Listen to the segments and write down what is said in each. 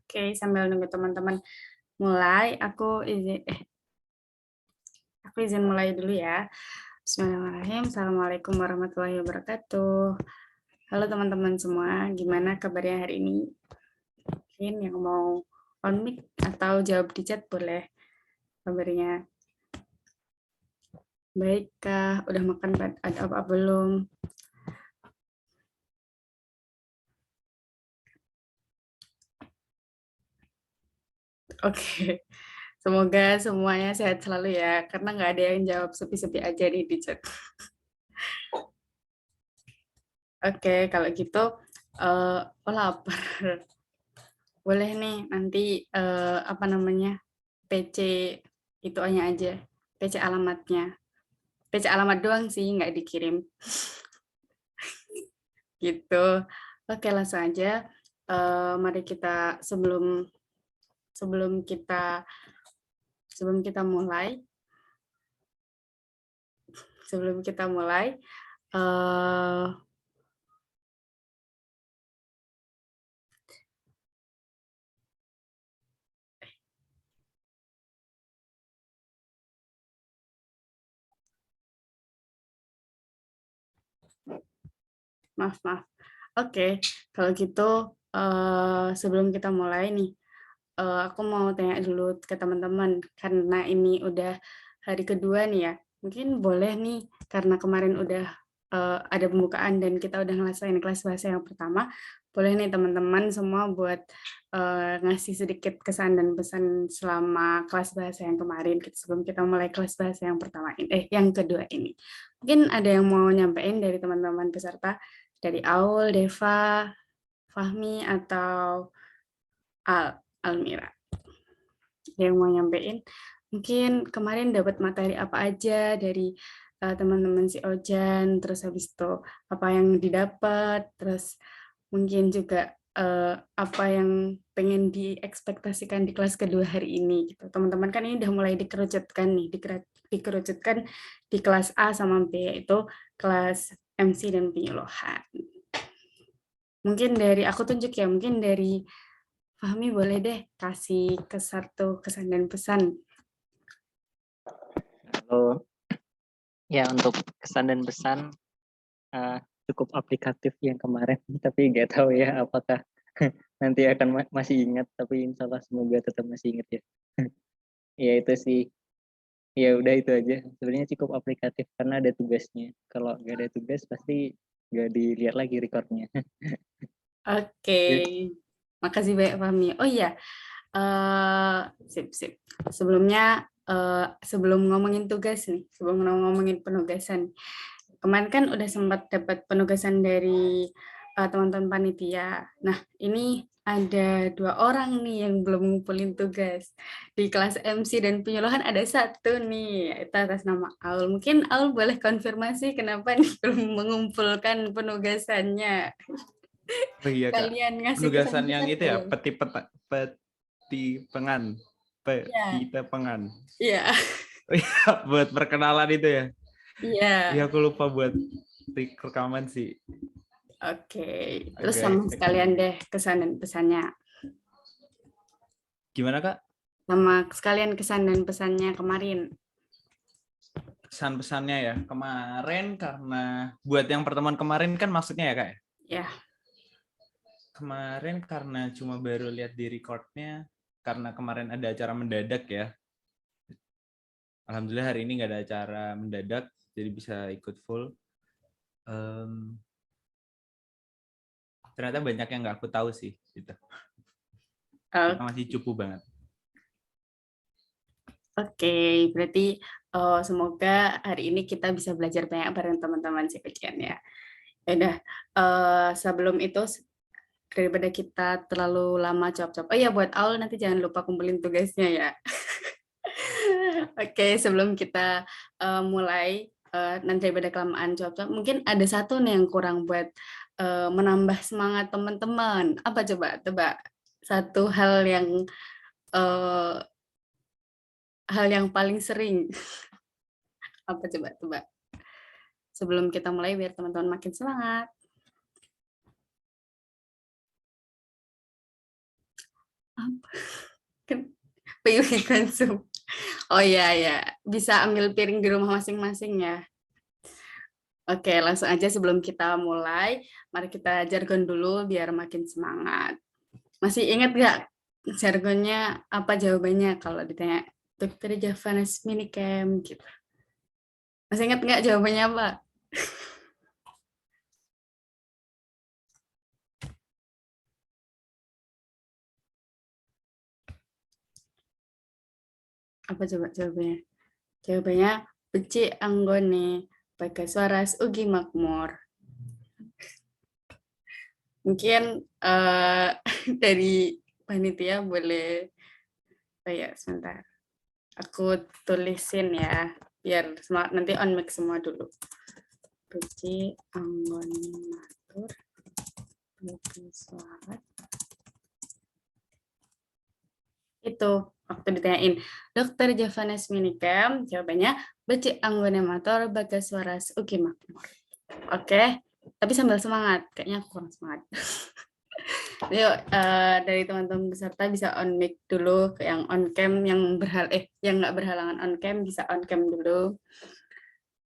Oke, sambil nunggu teman-teman mulai, aku izin mulai dulu ya. Bismillahirrahmanirrahim. Assalamualaikum warahmatullahi wabarakatuh. Halo teman-teman semua, gimana kabarnya hari ini? Mungkin yang mau on mic atau jawab di chat boleh kabarnya. Baikkah? Udah makan ada apa belum? Oke, semoga semuanya sehat selalu ya, karena nggak ada yang jawab sepi-sepi aja nih di chat. Oke, kalau gitu, lapar. Boleh nih nanti apa namanya PC itu hanya aja, PC alamatnya, PC alamat doang sih nggak dikirim gitu. Oke langsung aja. Mari kita sebelum sebelum kita sebelum kita mulai sebelum kita mulai eh maaf. Oke, kalau gitu sebelum kita mulai nih, aku mau tanya dulu ke teman-teman karena ini udah hari kedua nih ya. Mungkin boleh nih karena kemarin udah ada pembukaan dan kita udah ngerasain kelas bahasa yang pertama. Boleh nih teman-teman semua buat ngasih sedikit kesan dan pesan selama kelas bahasa yang kemarin sebelum kita mulai kelas bahasa yang pertama ini, yang kedua ini. Mungkin ada yang mau nyampein dari teman-teman peserta, dari Aul, Deva, Fahmi, atau Almira. Yang mau nyampein, mungkin kemarin dapat materi apa aja dari teman-teman si Ojan, terus habis itu apa yang didapat, terus mungkin juga apa yang pengen diekspektasikan di kelas kedua hari ini gitu. Teman-teman kan ini udah mulai dikerucutkan nih, dikerucutkan di kelas A sama B, yaitu kelas MC dan penyuluhan. Mungkin dari aku tunjuk ya, mungkin dari Fahmi boleh deh kasih ke satu kesan dan pesan. Halo. Ya, untuk kesan dan pesan cukup aplikatif yang kemarin, tapi nggak tahu ya apakah nanti akan masih ingat, tapi insya Allah semoga tetap masih ingat ya. Ya itu sih, ya udah itu aja. Sebenarnya cukup aplikatif karena ada tugasnya. Kalau nggak ada tugas pasti nggak dilihat lagi recordnya. Oke, makasih banyak Fahmi. Oh iya, sip. Sebelumnya, sebelum ngomongin tugas nih, sebelum ngomongin penugasan, kemarin kan udah sempat dapat penugasan dari teman-teman panitia. Nah, ini ada 2 orang nih yang belum ngumpulin tugas. Di kelas MC dan penyuluhan ada 1 nih, itu atas nama Aul. Mungkin Aul boleh konfirmasi kenapa nih belum mengumpulkan penugasannya. Oh iya Kak, Kalian ngasih penugasan yang pesan-pesan itu ya, belum? peti pengan. Iya. Oh iya, buat perkenalan itu ya. Iya. Iya, aku lupa buat rekaman sih. Oke. Terus Agak sama hektik. sekalian deh kesan dan pesannya. Gimana Kak? Sama sekalian kesan dan pesannya kemarin. Pesan-pesannya ya. Kemarin karena buat yang pertemuan kemarin kan maksudnya ya Kak ya? Ya. Kemarin karena cuma baru lihat di recordnya, karena kemarin ada acara mendadak ya. Alhamdulillah hari ini nggak ada acara mendadak, jadi bisa ikut full. Ternyata banyak yang nggak aku tahu sih. Gitu. Kita masih cupu banget. Oke, berarti semoga hari ini kita bisa belajar banyak bareng teman-teman si ujian ya. Ya udah, sebelum itu daripada kita terlalu lama jawab-jawab. Oh iya, buat Aul nanti jangan lupa kumpulin tugasnya ya. Oke, sebelum kita mulai, nanti daripada kelamaan jawab-jawab, mungkin ada 1 nih yang kurang buat menambah semangat teman-teman. Apa coba? Coba satu hal yang paling sering. Apa coba? Sebelum kita mulai biar teman-teman makin semangat. Kan PUI konsum. Oh iya ya, bisa ambil piring di rumah masing-masing ya. Oke, langsung aja sebelum kita mulai, mari kita jargon dulu biar makin semangat. Masih ingat nggak jargonnya apa jawabannya kalau ditanya Dokter Javanes Minicamp gitu? Masih ingat nggak jawabannya apa? Apa coba jawabannya? Jawabannya beci anggone pakai suaras ugi makmur. Mungkin dari panitia boleh, oh ya sebentar. Aku tulisin ya, biar nanti on mic semua dulu. Beci anggone matur pakai suaras. Itu waktu ditanyain Dokter Javanes Minicamp, jawabannya beci anggone matur bagas suaras ugi makmur. Oke, tapi sambil semangat, kayaknya aku kurang semangat. Yuk, dari teman-teman peserta bisa on mic dulu, yang on cam, yang nggak berhalangan on cam bisa on cam dulu.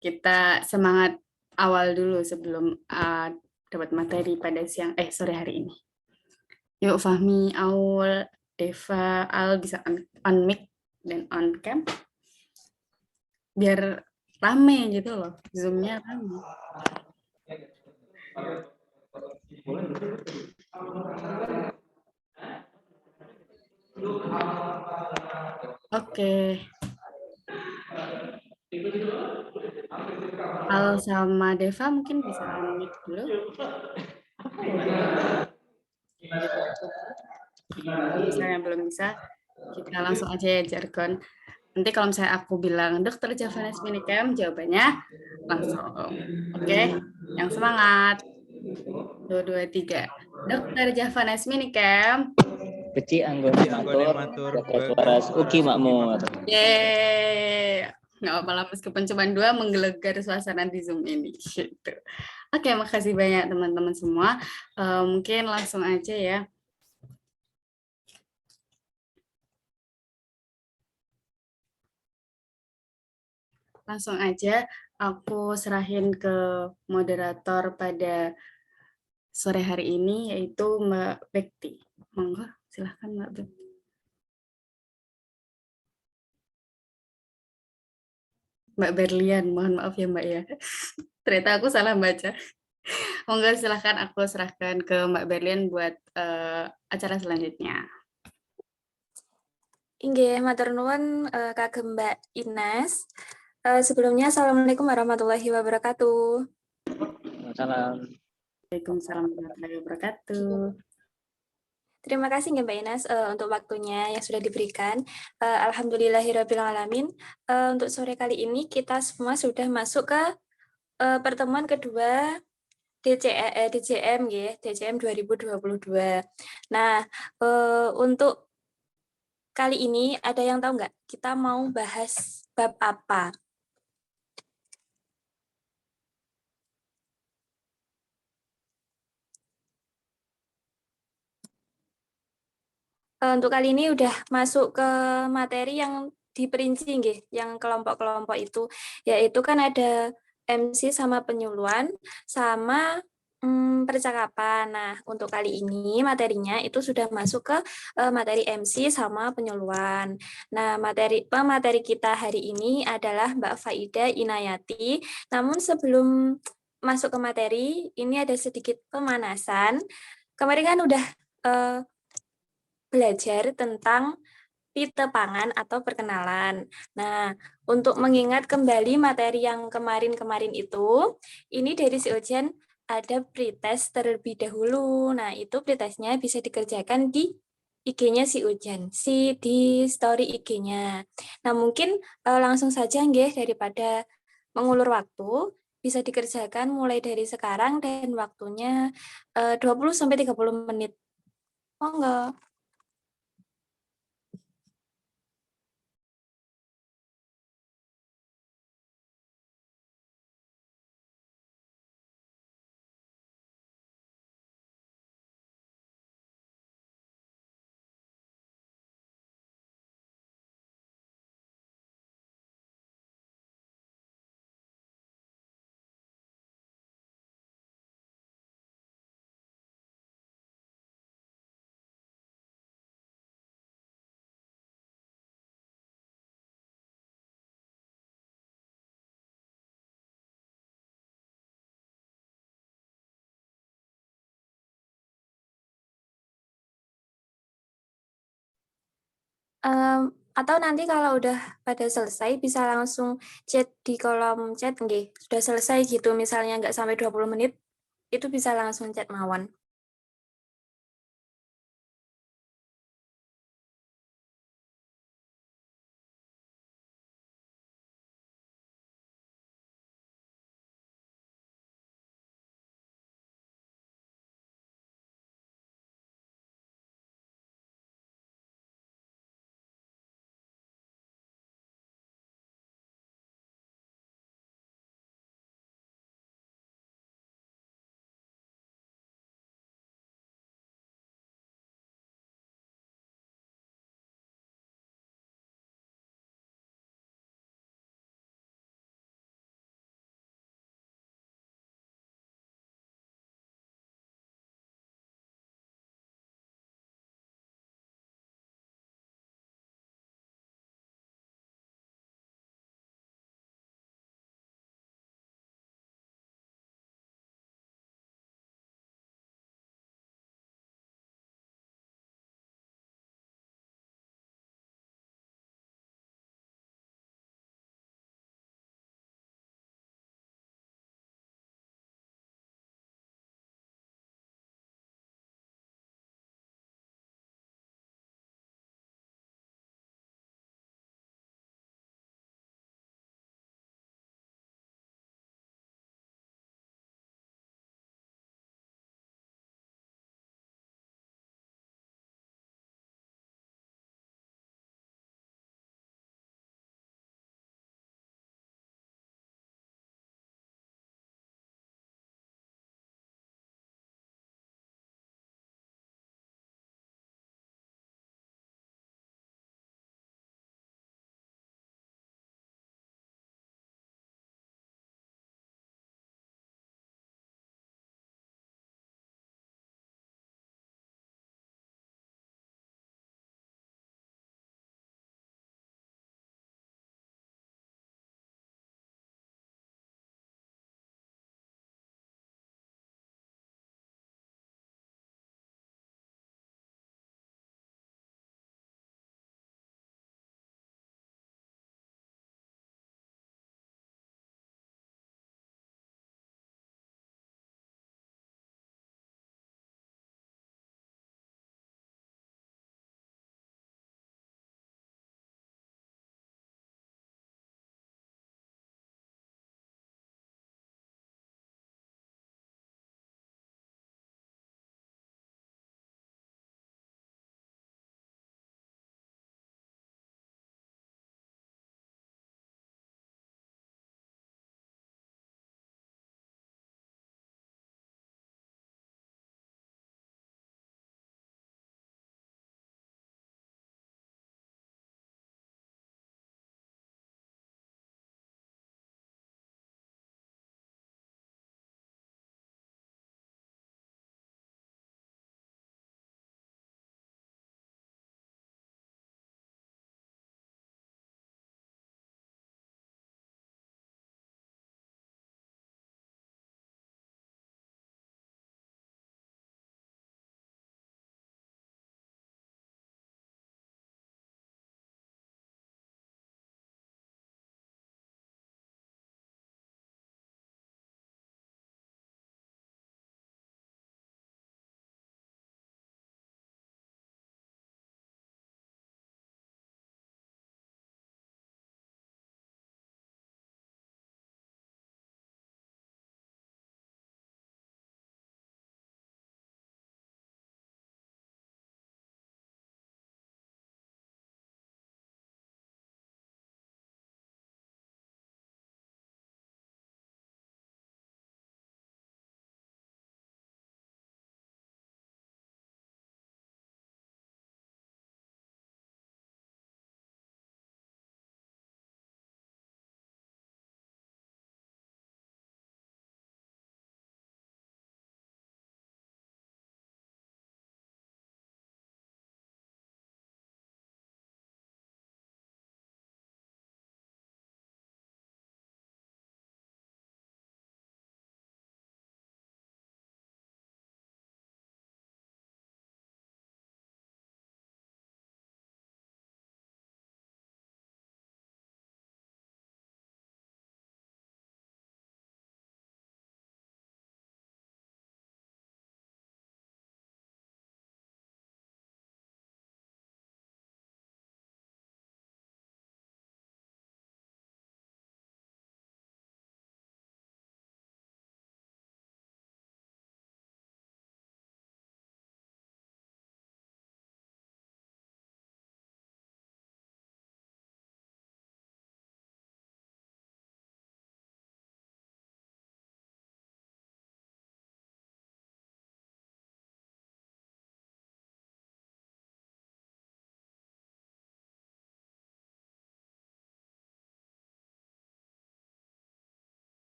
Kita semangat awal dulu sebelum dapat materi pada sore hari ini. Yuk Fahmi, Aul, Deva, Al bisa on mic dan on cam biar rame gitu loh, Zoom-nya rame. Oke. Al sama Deva mungkin bisa on mic dulu. Kalau misalnya belum bisa, kita langsung aja ya jargon. Nanti kalau misalnya aku bilang Dokter Javanes Minicamp, jawabannya langsung. Oke, yang semangat. 2, 2, 3. Dokter Javanes Minicamp. Beci anggone matur bagas suaras ugi makmur. Yeay. Nggak apa-apa, meskipun cuma 2, menggelegar suasana di Zoom ini. Gitu. Oke, makasih banyak teman-teman semua. Mungkin langsung aja ya. Langsung aja aku serahin ke moderator pada sore hari ini, yaitu Mbak Bekti. Monggo, silahkan Mbak Bekti. Mbak Berlian, mohon maaf ya Mbak ya. Ternyata aku salah baca. Monggo silahkan aku serahkan ke Mbak Berlian buat acara selanjutnya. Inggih, matur nuwun kagem Mbak Ines. Sebelumnya Assalamualaikum warahmatullahi wabarakatuh. Salam. Waalaikumsalam warahmatullahi wabarakatuh. Terima kasih Mbak Ines untuk waktunya yang sudah diberikan. Alhamdulillahirrabbilalamin. Untuk sore kali ini kita semua sudah masuk ke pertemuan kedua DCM 2022. Nah, untuk kali ini ada yang tahu nggak kita mau bahas bab apa? Untuk kali ini udah masuk ke materi yang diperinci nggih, yang kelompok-kelompok itu, yaitu kan ada MC sama penyuluhan sama percakapan. Nah, untuk kali ini materinya itu sudah masuk ke materi MC sama penyuluhan. Nah, pemateri kita hari ini adalah Mbak Faida Inayati. Namun sebelum masuk ke materi, ini ada sedikit pemanasan. Kemarin kan udah belajar tentang pite pangan atau perkenalan. Nah, untuk mengingat kembali materi yang kemarin-kemarin itu, ini dari si Ojan ada pretest terlebih dahulu. Nah, itu pretestnya bisa dikerjakan di IG-nya si Ujan, di story IG-nya. Nah, mungkin langsung saja nggih daripada mengulur waktu, bisa dikerjakan mulai dari sekarang dan waktunya 20-30 menit. Monggo. Atau nanti kalau udah pada selesai bisa langsung chat di kolom chat nggih, sudah selesai gitu misalnya nggak sampai 20 menit, itu bisa langsung chat mawon.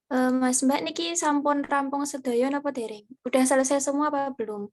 Mas Mbak niki sampun rampung sedaya napa dereng? Udah selesai semua apa belum?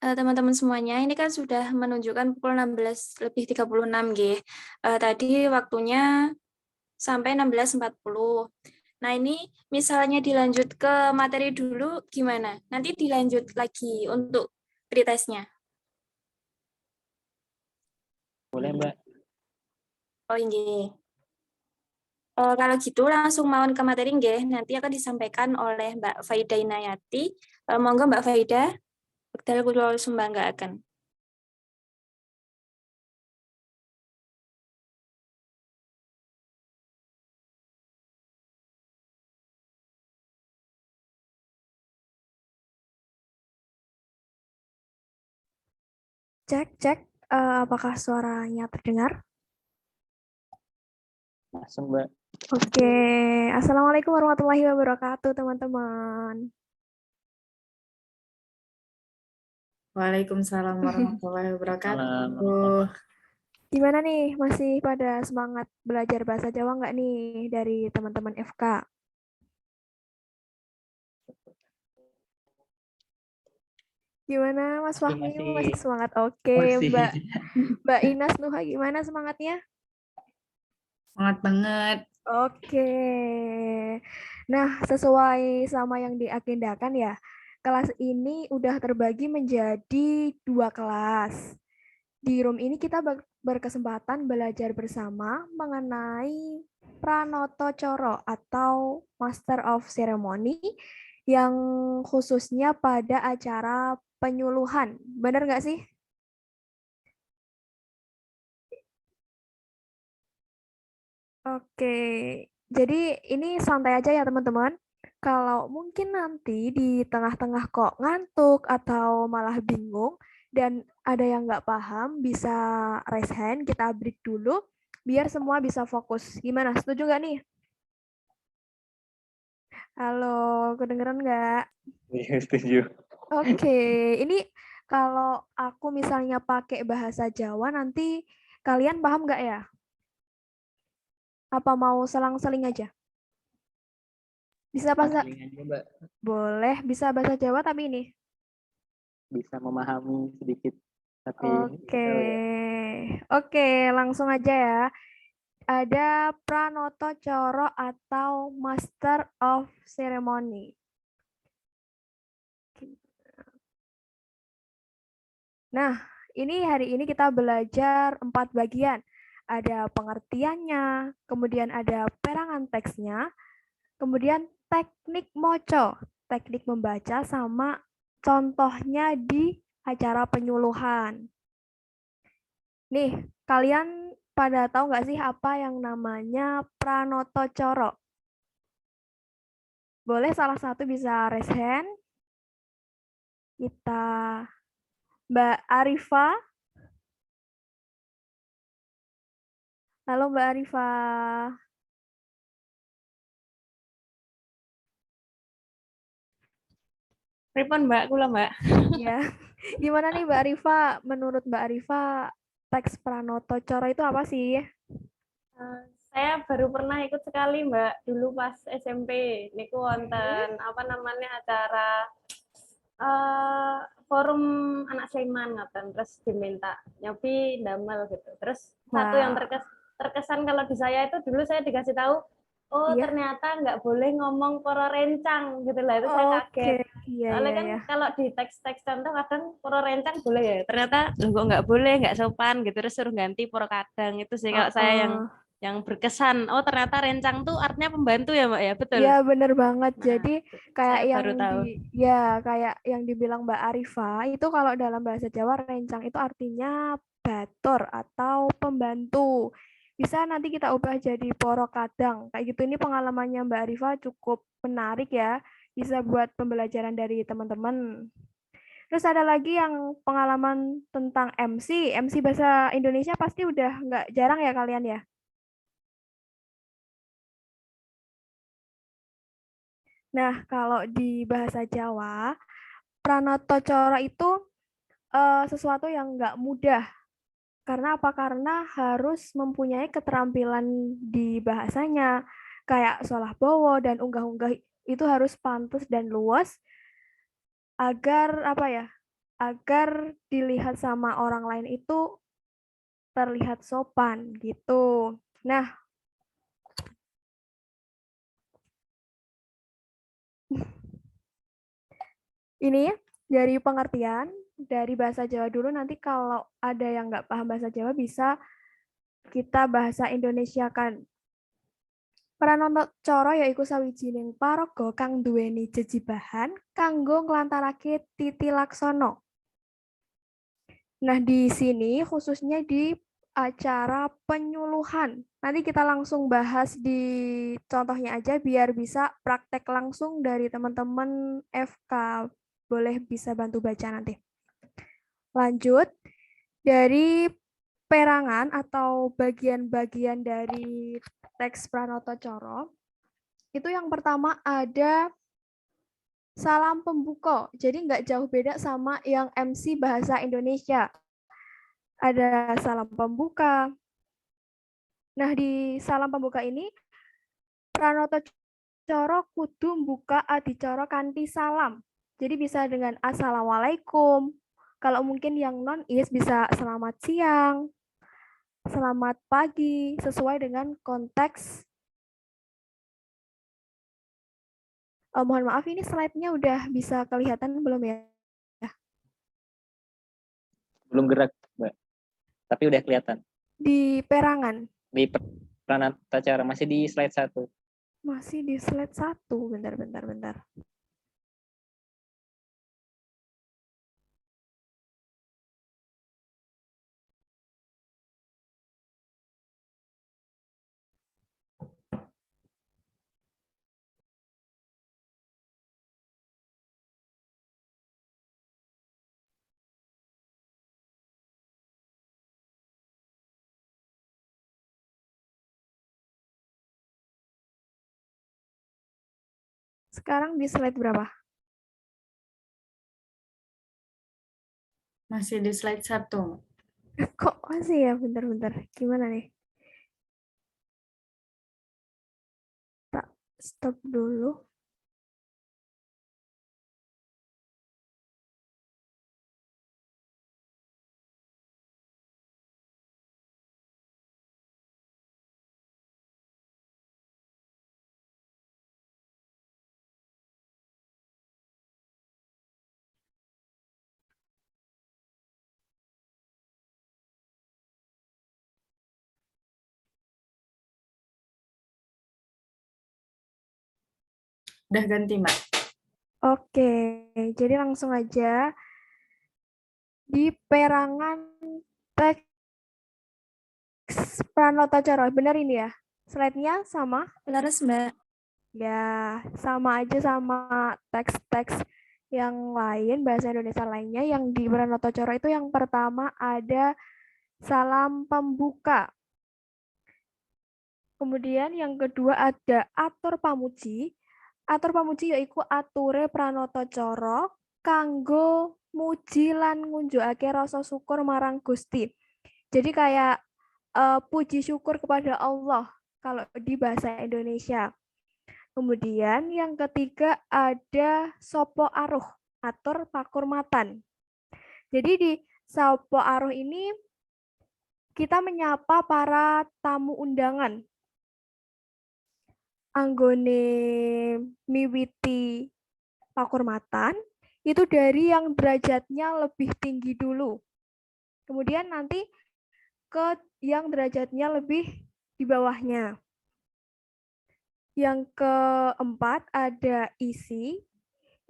Teman-teman semuanya, ini kan sudah menunjukkan pukul 16:36 nggih. Tadi waktunya sampai 16:40. Nah, ini misalnya dilanjut ke materi dulu gimana? Nanti dilanjut lagi untuk pretestnya. Boleh Mbak. Oh, nggih. Kalau gitu langsung mawon ke materi nggih. Nanti akan disampaikan oleh Mbak Faida Inayati. Monggo Mbak Faida, wekdal kula sumbanggaken. Cek, cek. Apakah suaranya terdengar? Langsung Mbak. Oke. Assalamualaikum warahmatullahi wabarakatuh, teman-teman. Waalaikumsalam warahmatullahi Salam. wabarakatuh. Gimana nih, masih pada semangat belajar bahasa Jawa nggak nih dari teman-teman FK? Gimana Mas Masih, Fahmi, masih. masih semangat? Oke, Masih. Mbak Inas Nuha gimana semangatnya? Semangat banget. Oke. Nah, sesuai sama yang diagendakan ya, kelas ini udah terbagi menjadi 2 kelas. Di room ini kita berkesempatan belajar bersama mengenai Pranoto Coro atau Master of Ceremony yang khususnya pada acara penyuluhan. Benar nggak sih? Oke, jadi ini santai aja ya teman-teman. Kalau mungkin nanti di tengah-tengah kok ngantuk atau malah bingung dan ada yang nggak paham, bisa raise hand, kita break dulu. biar semua bisa fokus. Gimana? Setuju nggak nih? Halo, kedengeran nggak? Iya, setuju. Oke, ini kalau aku misalnya pakai bahasa Jawa, nanti kalian paham nggak ya? Apa mau selang-seling aja? Bisa bahasa, Seling aja, Mbak. boleh bisa bahasa Jawa tapi ini. Bisa memahami sedikit, tapi Oke, nggak tahu ya. oke, langsung aja ya. Ada Pranoto Coro atau Master of Ceremony. Nah, hari ini kita belajar 4 bagian. Ada pengertiannya, kemudian ada perangan teksnya, kemudian teknik moco, teknik membaca sama contohnya di acara penyuluhan. Nih, kalian pada tahu nggak sih apa yang namanya Pranoto Coro? Boleh salah satu bisa raise hand. Kita Mbak Arifa. Halo Mbak Arifa. Pripun Mbak, kula Mbak. Ya, gimana nih Mbak Arifa? Menurut Mbak Arifa, teks Pranoto Coro itu apa sih? Saya baru pernah ikut sekali Mbak, dulu pas SMP. Niku wonten apa namanya acara eh, forum anak Saiman ngaten, terus diminta nyobi damel gitu. Terus satu yang Wah, terkesan kalau di saya itu dulu saya dikasih tahu, oh iya. ternyata nggak boleh ngomong poro rencang gitu lah, itu saya Oke, kaget. iya Soalnya iya kan ya. kalau di teks-teks contoh kadang poro rencang boleh ya, ternyata loh, kok nggak boleh, nggak sopan gitu, terus suruh ganti poro kadang. Itu sih kalau saya yang berkesan. Oh ternyata rencang tuh artinya pembantu ya Mbak ya, betul. Iya bener banget. Nah, Jadi kayak saya yang baru tahu. kayak yang dibilang Mbak Arifa itu kalau dalam bahasa Jawa rencang itu artinya batur atau pembantu. Bisa nanti kita ubah jadi poro kadang. Kayak gitu, ini pengalamannya Mbak Arifa cukup menarik ya. Bisa buat pembelajaran dari teman-teman. Terus ada lagi yang pengalaman tentang MC. MC bahasa Indonesia pasti udah nggak jarang ya kalian ya. Nah, kalau di bahasa Jawa, Pranoto Coro itu sesuatu yang nggak mudah. Karena apa? Karena harus mempunyai keterampilan di bahasanya. Kayak solah bowo dan unggah-unggah itu harus pantas dan luas agar apa ya? Agar dilihat sama orang lain itu terlihat sopan gitu. Nah, ini dari pengertian dari bahasa Jawa dulu, nanti kalau ada yang nggak paham bahasa Jawa bisa kita bahasa Indonesia kan. Pranoto Coro yaiku sawijining paraga kang duweni jejibahan kanggo nglantarake titi laksana. Nah, di sini khususnya di acara penyuluhan. Nanti kita langsung bahas di contohnya aja biar bisa praktek langsung dari teman-teman FK. Boleh bisa bantu baca nanti. Lanjut, dari perangan atau bagian-bagian dari teks Pranoto Coro, itu yang pertama ada salam pembuka. Jadi nggak jauh beda sama yang MC Bahasa Indonesia. Ada salam pembuka. Nah, di salam pembuka ini, Pranoto Coro kudu buka adicara kanthi salam. Jadi bisa dengan Assalamualaikum. Kalau mungkin yang non-is bisa selamat siang, selamat pagi, sesuai dengan konteks. Mohon maaf, ini slide-nya udah bisa kelihatan belum ya? Belum gerak, Mbak. Tapi udah kelihatan. Di perangan. Di Pranata Cara masih di slide 1. Masih di slide 1. Bentar. Sekarang di slide berapa? Masih di slide 1. Kok masih ya? Bentar-bentar. Gimana nih? Tak stop dulu. Udah ganti, Mbak. Oke, jadi langsung aja di perangan teks Pranotacoro. Benar ini ya? Slide-nya sama? Laras, Mbak. Ya, sama aja sama teks-teks yang lain, bahasa Indonesia lainnya. Yang di Pranotacoro itu yang pertama ada salam pembuka. Kemudian yang kedua ada atur pamuji. Atur pamuji yaiku ature Pranotacoro kanggo muji lan ngunjukake rasa syukur marang Gusti. Jadi kayak puji syukur kepada Allah kalau di bahasa Indonesia. Kemudian yang ketiga ada sopo aruh, atur pakurmatan. Jadi di sopo aruh ini kita menyapa para tamu undangan. Anggone miwiti pakurmatan itu dari yang derajatnya lebih tinggi dulu. Kemudian nanti ke yang derajatnya lebih di bawahnya. Yang keempat ada isi,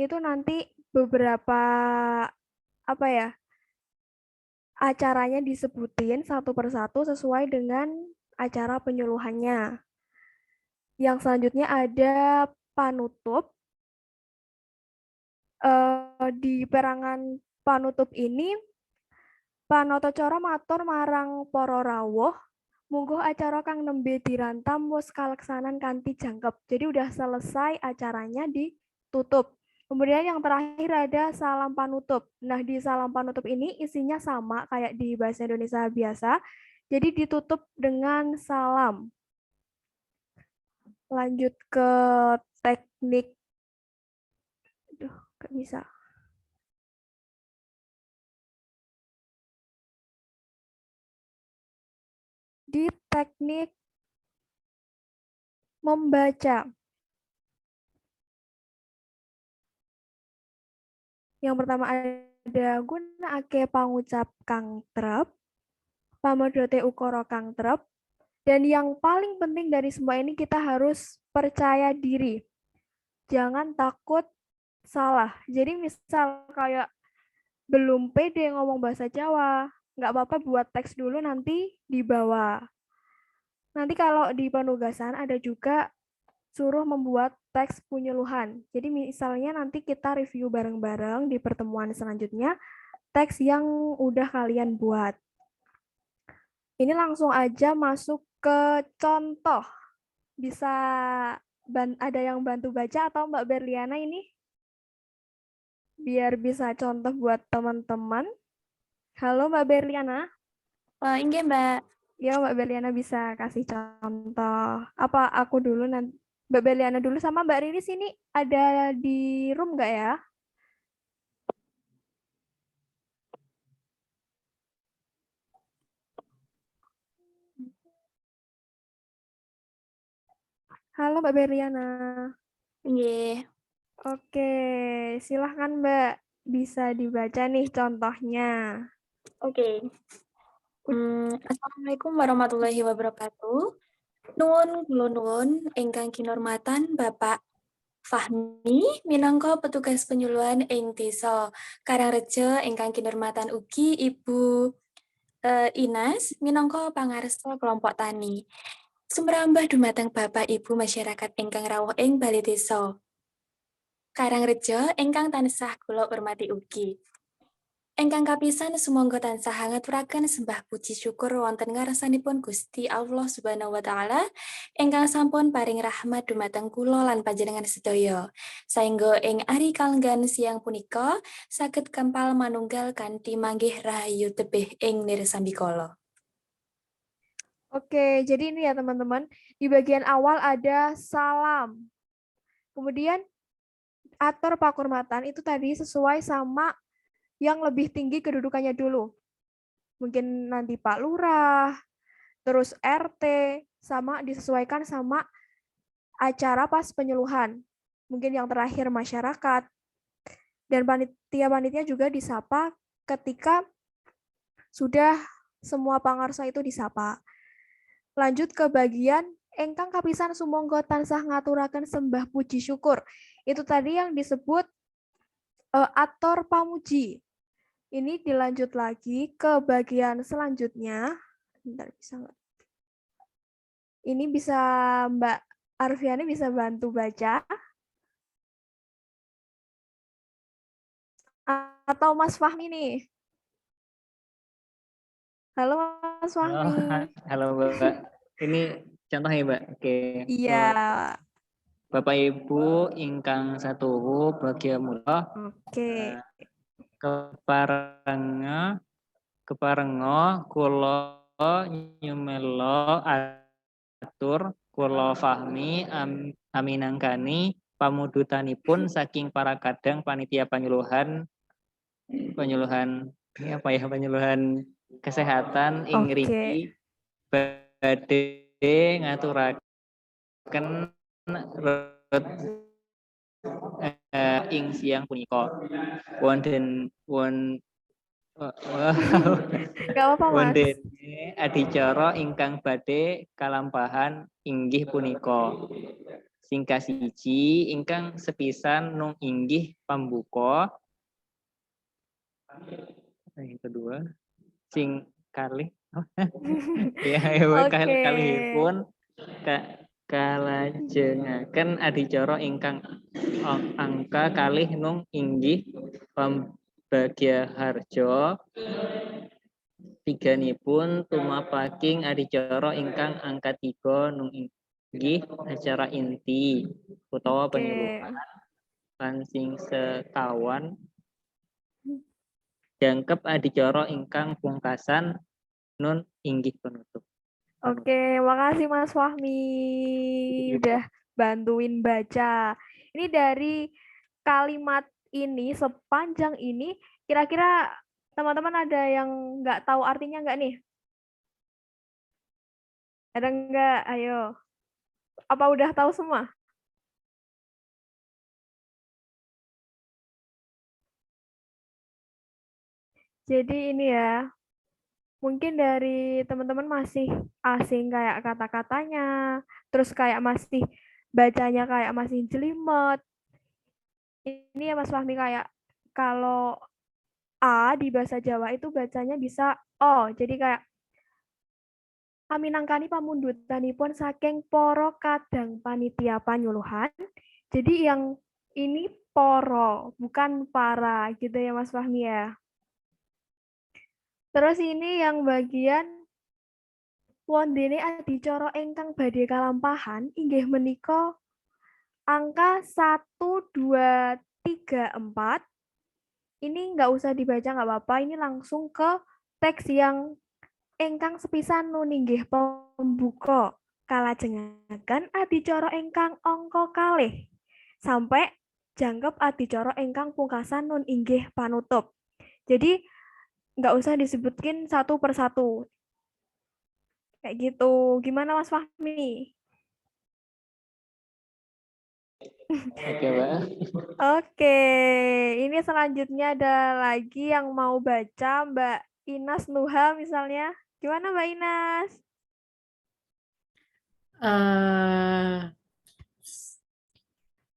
itu nanti beberapa acaranya disebutin satu persatu sesuai dengan acara penyuluhannya. Yang selanjutnya ada panutup. Di perangan panutup ini Pranotacoro matur marang para rawuh mungguh acara kang nembe dirantam wis kaleksanan kanthi jangkep. Jadi udah selesai acaranya ditutup. Kemudian yang terakhir ada salam panutup. Nah, di salam panutup ini isinya sama kayak di bahasa Indonesia biasa. Jadi ditutup dengan salam. Lanjut ke teknik. Aduh, gak bisa. Di teknik membaca. Yang pertama ada gunakake pangucap kang trep, pamodote ukara kang trep, dan yang paling penting dari semua ini kita harus percaya diri. Jangan takut salah. Jadi misal kayak belum pede ngomong bahasa Jawa, nggak apa-apa buat teks dulu nanti di bawah. Nanti kalau di penugasan ada juga suruh membuat teks penyuluhan. Jadi misalnya nanti kita review bareng-bareng di pertemuan selanjutnya teks yang udah kalian buat. Ini langsung aja masuk ke contoh. Bisa ada yang bantu baca atau Mbak Berliana ini? Biar bisa contoh buat teman-teman. Halo Mbak Berliana. Inggih, Mbak. Ya Mbak Berliana bisa kasih contoh. Apa aku dulu nanti? Mbak Berliana dulu sama Mbak Riris ini ada di room nggak ya? Halo Mbak Berliana. Inggih. Oke, silahkan Mbak. Bisa dibaca nih contohnya. Oke. Assalamualaikum warahmatullahi wabarakatuh. Kula nuwun ingkang kinurmatan Bapak Fahmi minangka petugas penyuluhan ing Desa Karangreja, ingkang kinurmatan ugi Ibu Inas minangka pangarsa kelompok tani. Sumrambah dumateng Bapak Ibu masyarakat ingkang rawuh ing Balai Desa Karangreja ingkang tansah kula hormati ugi. Engkang kapisan sumangga tansah ngaturaken sembah puji syukur wonten ngarsanipun Gusti Allah Subhanahu wa taala ingkang sampun paring rahmat dumateng kula lan panjenengan sedaya. Saengga ing ari kalenggan siang punika saged kempal manunggal kanthi manggih rahayu tebih ing nirsambikala. Oke, jadi ini ya teman-teman, di bagian awal ada salam. Kemudian atur pakurmatan itu tadi sesuai sama yang lebih tinggi kedudukannya dulu. Mungkin nanti Pak Lurah, terus RT, sama disesuaikan sama acara pas penyuluhan. Mungkin yang terakhir masyarakat. Dan panitia-panitia juga disapa ketika sudah semua pangarsa itu disapa. Lanjut ke bagian engkang kapisan sumangga tansah ngaturaken sembah puji syukur. Itu tadi yang disebut atur pamuji. Ini dilanjut lagi ke bagian selanjutnya. Bentar, bisa nggak? Ini bisa Mbak Arfiani bisa bantu baca. Atau Mas Fahmi nih. Halo Mas Fahmi. Halo Mbak. Ini contohnya Mbak. Oke. Iya. Bapak Ibu ingkang satuhu bagya mula Oke. keparenga kula nyumela atur kula Fahmi aminangkani pamudutanipun saking para kadang panitia penyuluhan penyuluhan kesehatan ing ngriki badhe ngaturaken ing siang punika wonten Gak apa-apa Mas. wonten adicara ingkang badhe kalampahan inggih punika singkat siji ingkang sepisan nung inggih pambuka yang kedua sing kalih ya kalihipun kalajengaken adicara ingkang angka kalih nung inggih pambagya harja tiganipun tumapaking adicara ingkang angka 3 nung inggih acara inti utawa penyuluhan lan sing sekawan jangkep adicara ingkang pungkasan nun inggih penutup. Oke, makasih Mas Fahmi udah bantuin baca. Ini dari kalimat ini sepanjang ini kira-kira teman-teman ada yang nggak tahu artinya nggak nih? Ada nggak? Ayo. Apa udah tahu semua? Jadi ini ya, mungkin dari teman-teman masih asing kayak kata-katanya, terus kayak masih bacanya kayak masih jelimet. Ini ya Mas Fahmi kayak kalau A di bahasa Jawa itu bacanya bisa O. Jadi kayak aminangkani pamundutanipun saking poro kadang panitia panyuluhan. Jadi yang ini poro, bukan para gitu ya Mas Fahmi ya. Terus ini yang bagian wondene adicara ingkang badhe kalampahan inggih menika angka 1, 2, 3, 4. Ini nggak usah dibaca nggak apa-apa, ini langsung ke teks yang ingkang sepisan nun inggih pembuka kalajengaken adicara ingkang angka kalih sampai jangkep adicara ingkang pungkasan nun inggih panutup. Jadi nggak usah disebutkin satu persatu. Kayak gitu. Gimana Mas Fahmi? Oke, Mbak. Oke, ini selanjutnya ada lagi yang mau baca Mbak Inas Nuha misalnya. Gimana Mbak Inas?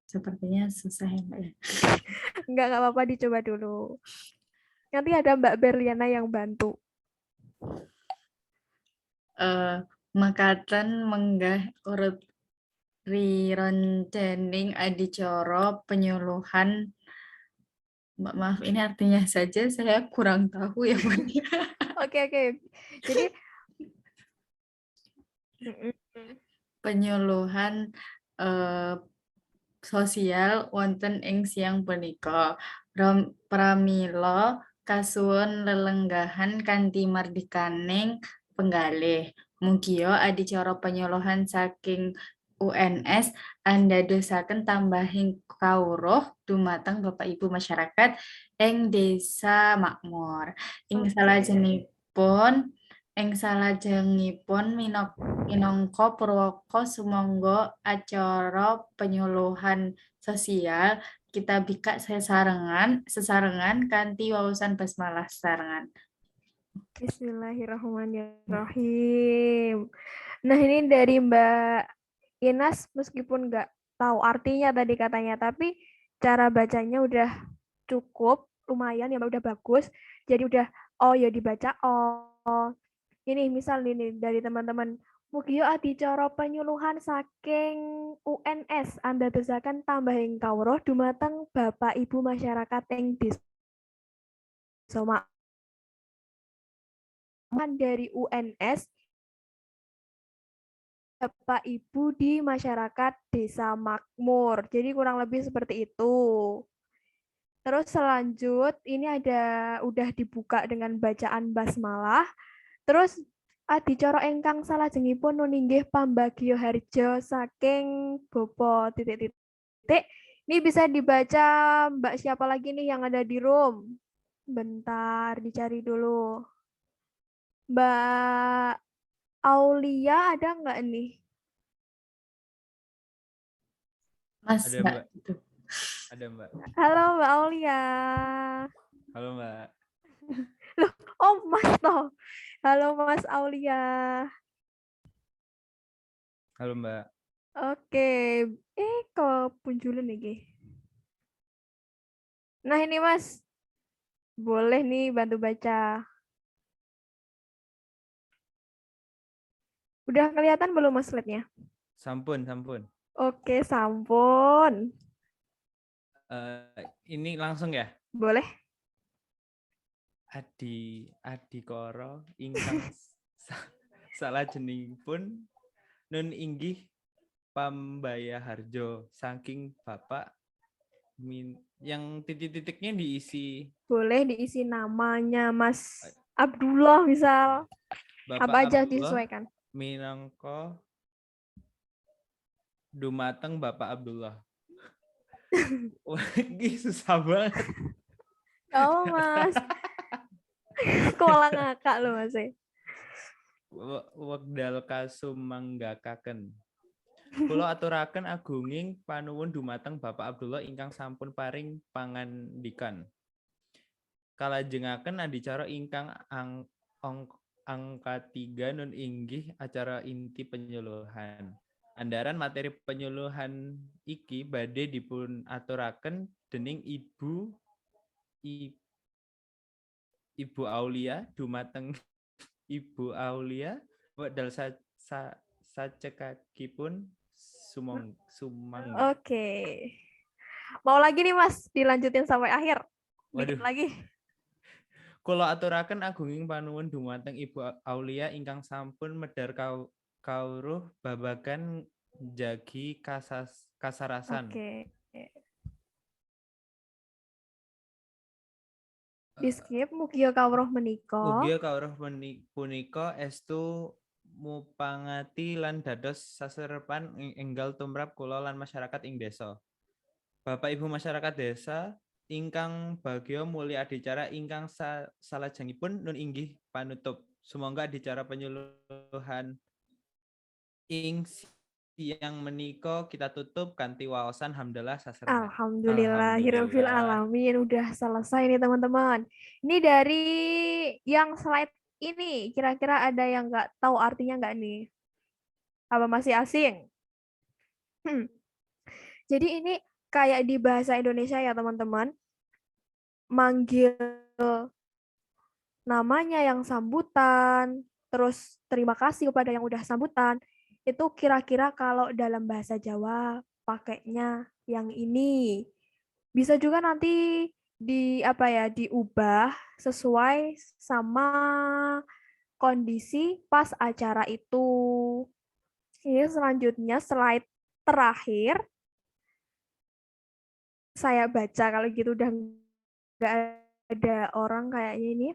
Sepertinya susah ya Mbak ya. Nggak apa-apa dicoba dulu. Nanti ada Mbak Berliana yang bantu. Mekaten menggah urut rironcening adicara penyuluhan Maaf, ini artinya saja saya kurang tahu ya, Mbak. Oke. Jadi Penyuluhan sosial wonten ing siang punika. Pramila kasuwun lelenggahan kanthi mardikaning penggalih. Mugia adicara penyuluhan saking UNS andadosaken tambahing kawruh dumateng Bapak Ibu masyarakat ing Desa Makmur. Ing salajengipun minangka purwaka sumangga acara penyuluhan sosial kita bikak sesarengan kanthi wawasan basmalah sesarengan. Bismillahirrahmanirrahim. Nah, ini dari Mbak Inas, meskipun nggak tahu artinya tadi katanya, tapi cara bacanya udah cukup, lumayan ya, Mbak, udah bagus. Jadi udah, oh ya dibaca, oh. Ini misal ini dari teman-teman, mugia adicara penyuluhan saking UNS andadosaken tambahing kawruh dumateng Bapak Ibu masyarakat ing Desa Makmur dari UNS Bapak Ibu di masyarakat Desa Makmur. Jadi kurang lebih seperti itu. Terus selanjut ini udah dibuka dengan bacaan basmalah. Terus adicara ingkang salajengipun nun inggih pambagio harjo saking Bopo titik-titik. Ini bisa dibaca Mbak siapa lagi nih yang ada di room? Bentar, dicari dulu. Mbak Aulia ada nggak nih? Mas, Ada, Mbak. Mbak. Ada, Mbak. Halo Mbak Aulia. Halo, Mbak. Loh, oh Mas toh. Halo Mas Aulia. Halo, Mbak. Oke, kok punjulan nih? Nah ini Mas, boleh nih bantu baca. Udah kelihatan belum Mas slide-nya? Sampun. Oke, sampun. Ini langsung ya. Boleh. Adikara ingkang salajengipun nun inggih pambayaharjo saking Bapak yang titik-titiknya diisi Boleh diisi namanya Mas Abdullah misal. Bapak Apa aja Abdullah disesuaikan. minangka dumateng Bapak Abdullah. Wah, ini susah banget. Oh Mas. Kok malah ngakak loh Mas. Wekdal kasumanggakaken. Kula aturaken agunging panuwun dumateng Bapak Abdullah ingkang sampun paring pangandikan. Kalajengaken adicara ingkang angka 3 nun inggih acara inti penyuluhan. Andaran materi penyuluhan iki badhe dipun aturaken dening Ibu Aulia dumateng Ibu Aulia wekdal sacekakipun sumangga. Oke. Mau lagi nih Mas, dilanjutin sampai akhir. Dikit Waduh. lagi. Kula aturaken agunging panuwun dumateng Ibu Aulia ingkang sampun medhar kawruh babagan jagi kasarasan. Oke. Di skip mugia kawruh menika. Mugia kawruh punika estu mupangati lan dados saserepan enggal tumrap kula lan masyarakat ing desa. Bapak Ibu masyarakat desa ingkang bagya mulya adicara ingkang salajengipun nun inggih panutup. Sumangga adicara penyuluhan ing siang menika kita tutup kanthi waosan hamdalah saserengan. Alhamdulillahirabbil alamin, udah selesai nih teman-teman. Ini dari yang slide ini, kira-kira ada yang nggak tahu artinya nggak nih? Apa masih asing? Jadi ini kayak di bahasa Indonesia ya teman-teman. Manggil namanya yang sambutan, terus terima kasih kepada yang udah sambutan. Itu kira-kira kalau dalam bahasa Jawa pakainya yang ini. Bisa juga nanti diubah sesuai sama kondisi pas acara itu. Ini selanjutnya slide terakhir saya baca, kalau gitu udah nggak ada orang kayaknya ini.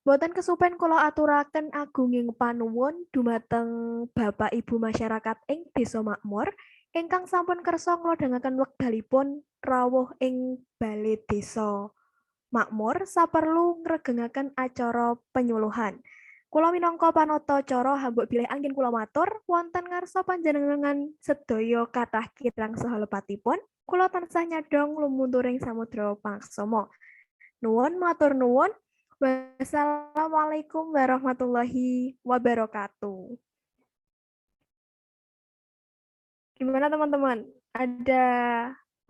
Boten kesupen kula aturaken agunging panuwun dumateng Bapak Ibu masyarakat ing Desa Makmur ingkang sampun kersa ngladhengaken wekdalipun rawuh ing Balai Desa Makmur saperlu ngregengaken acara penyuluhan. Kula minangka panata acara hambuk bilih anggen kula matur wonten ngarsa panjenengan sedaya kathah kirang saha lepatipun kula tansah nyadong lumunturing samudra pangsama. Nuwun matur nuwun. Wassalamualaikum warahmatullahi wabarakatuh. Gimana teman-teman? Ada